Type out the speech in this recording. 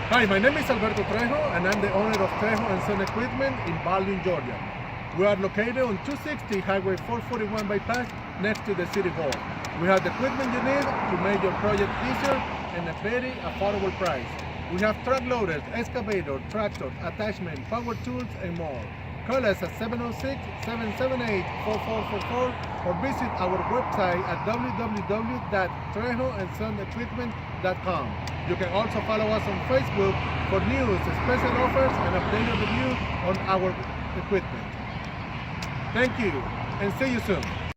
Hi, my name is Alberto Trejo, and I'm the owner of Trejo and Son Equipment in Baldwin, Georgia. We are located on 260 Highway 441 bypass next to the City Hall. We have the equipment you need to make your project easier and a very affordable price. We have truck loaders, excavator, tractor, attachment, power tools, and more. Call us at 706-778-4444 or visit our website at www.trejoandssonequipment.com. You can also follow us on Facebook for news, special offers, and updated review on our equipment. Thank you, and see you soon.